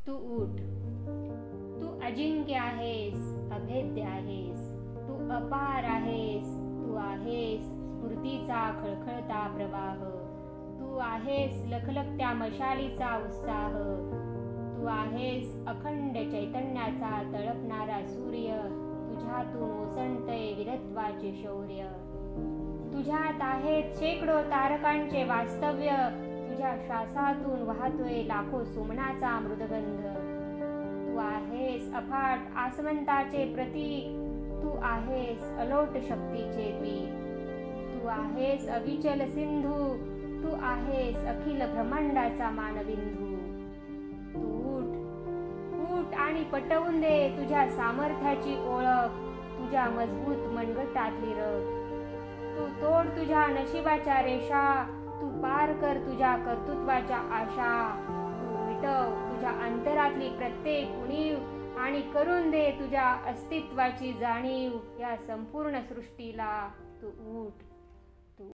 तू उठ. तू अजिंक्य आहेस, अभेद्य आहेस. तू अपार आहेस. तू आहेस स्फूर्तीचा खळखळता प्रवाह. तू आहेस लखलखत्या मशालीचा उत्साह. तू आहेस अखंड चैतन्याचा तळपणारा सूर्य. तुझ्यातून ओसंडतय वीरत्वाचे शौर्य. तुझ्यात आहेत शेकडो तारकांचे वास्तव्य. तुझ्या श्वासातून वाहतोय लाखो सुमनाचा मृदगंध. तू आहेस अफाट आसमंताचे प्रतीक. तू आहेस अलोट शक्तीचे द्वीप. तू आहेस अविचल सिंधू. तू आहेस अखिल ब्रह्मांडाचा मानबिंदू. तू उठ आणि पटवून दे तुझ्या सामर्थ्याची ओळख, तुझ्या मजबूत मनगटातली रग. तू तोड तुझ्या नशिबाच्या रेषा. तू पार कर तुझ्या कर्तृत्वाच्या आशा. तू मिटव तुझ्या अंतरातली प्रत्येक उणीव आणि करून दे तुझ्या अस्तित्वाची जाणीव या संपूर्ण सृष्टीला. तू उठ.